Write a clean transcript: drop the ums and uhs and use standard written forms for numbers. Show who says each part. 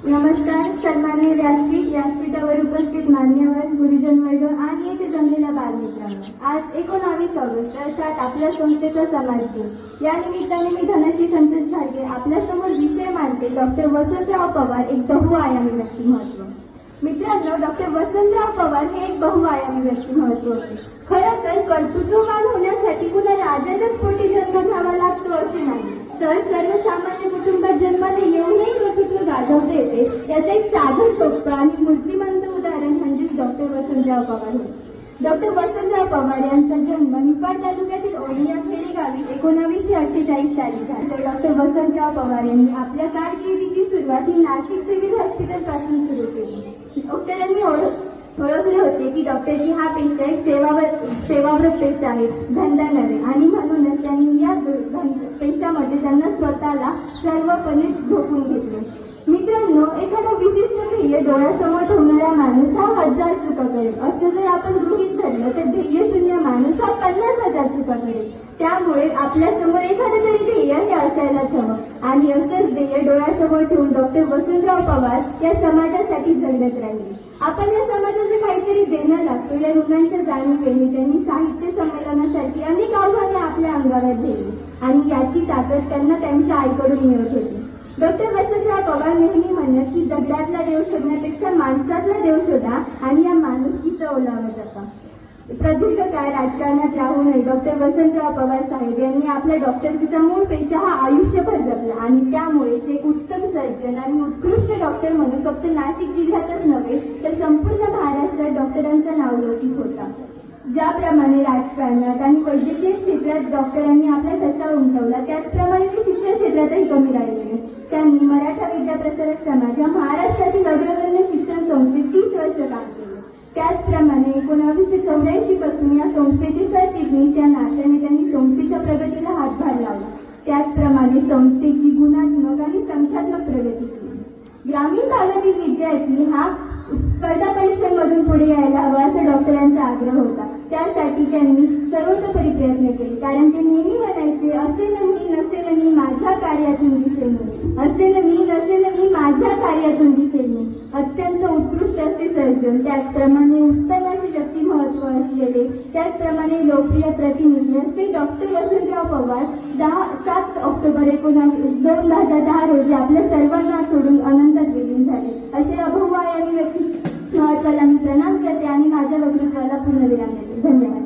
Speaker 1: नमस्कार. सन्माननीय व्यासपीठावर उपस्थित मान्यवर, गुरुजन वर्ग आणि येथे जमलेल्या बालमित्रांनो, आज 19 ऑगस्ट अर्थात आपल्या संस्थेचा समाज दिन. या निमित्ताने मी धनश्री संतोष घाडगे आपल्यासमोर विषय मांडते डॉक्टर वसंतराव पवार, एक बहुआयामी व्यक्तिमत्व. मित्रांनो, डॉक्टर वसंतराव पवार हे एक बहुआयामी व्यक्तिमत्व होते. खरं तर कर्तृत्ववान होण्यासाठी कुणा राजाच्याच पोटी जन्म घ्यावा लागतो असे नाही, तर सर्वसामान्य कुटुंबात जन्माला येऊनही कर्तृत्व गाजवता येते. याचं एक साधं सोपं आणि मूर्तिमंत उदाहरण म्हणजेच डॉक्टर वसंतराव पवार होते. डॉक्टर वसंतराव पवार यांचा जन्म निफाड तालुक्यातील ओढी या खेडेगावी 1948 साली झाला. डॉक्टर वसंतराव पवार यांनी आपल्या कारकिर्दीची सुरुवात ही नाशिक सिव्हिल हॉस्पिटल पासून सुरू केली. डॉक्टरांनी ओळखले होते की डॉक्टरची हा पेशा एक सेवाव्रत पेशा आहे, धंदा नव्हे, आणि म्हणूनच त्यांनी या पेशामध्ये त्यांना स्वतःला सर्वपणे झोकून घेतले. मित्रांनो, एखादा विशिष्ट ध्येय डोळ्यासमोर ठेवणारा माणूस हा 1000 चुका करेल, असं जर आपण गृहीत धरलं तर ध्येयशून्य माणूस हा 50,000 चुका करेल. त्यामुळे आपल्यासमोर एखादं तरी ध्येय हे असायलाच हवं, आणि असंच ध्येय डोळ्यासमोर ठेवून डॉक्टर वसंतराव पवार या समाजासाठी जगत राहिले. आपण या समाजाला काहीतरी देणं लागतो या ऋणांच्या जाणीवेने त्यांनी साहित्य संमेलनासाठी अनेक आव्हाने आपल्या अंगावर ठेवली, आणि याची ताकद त्यांना त्यांच्या आईकडून मिळत होती. डॉक्टर वसंतराव पवार नेहमी म्हणत की दगडातला देव शोधण्यापेक्षा माणसातला देव शोधा आणि या माणुसकीचा ओलावा जपा. प्रदीर्घ काळ राजकारणात राहू नये डॉक्टर वसंतराव पवार साहेब यांनी आपल्या डॉक्टरकीचा मूळ पेशा हा आयुष्यभर जपला, आणि त्यामुळे ते उत्तम सर्जन आणि उत्कृष्ट डॉक्टर म्हणून फक्त नाशिक जिल्ह्यातच नव्हे तर संपूर्ण महाराष्ट्रात डॉक्टरांचा नावलौकिक होता. ज्याप्रमाणे राजकारणात आणि वैद्यकीय क्षेत्रात डॉक्टरांनी आपला ठसा उमटवला, त्याचप्रमाणे ते शिक्षण क्षेत्रातही कमी राहिले. त्यांनी मराठा विद्याप्रसारक समाज या महाराष्ट्रातील अग्रगण्य शिक्षण संस्थेत 30 वर्ष काम केले. त्याचप्रमाणे 1984 पासून या संस्थेचे सरचिटणीस या नात्याने त्यांनी संस्थेच्या प्रगतीला हातभार लावला. त्याचप्रमाणे संस्थेची गुणात्मक आणि संख्यात्मक प्रगती केली. ग्रामीण भागातील विद्यार्थी हा स्पर्धा परीक्षांमधून पुढे यायला हवा असा डॉक्टरांचा आग्रह होता. त्यासाठी त्यांनी सर्वतोपरी प्रयत्न केले, कारण ते नेहमी म्हणायचे, असेल मी नसेल मी माझ्या कार्यातून दिसेल मी, असेल मी नसेल मी माझ्या कार्यातून दिसेल मी. अत्यंत उत्कृष्ट असे सर्जन, त्याचप्रमाणे उत्तम असे व्यक्तिमत्व असलेले, त्याचप्रमाणे लोकप्रिय प्रतिनिधी असे डॉक्टर वसंतराव पवार 7 ऑक्टोबर 2010 रोजी आपल्या सर्वांना सोडून अनंतात विलीन झाले. असे बहुआयामी व्यक्तिमत्वाला मी प्रणाम करते आणि माझ्या वक्तव्याला पूर्णविराम देते. धन्यवाद.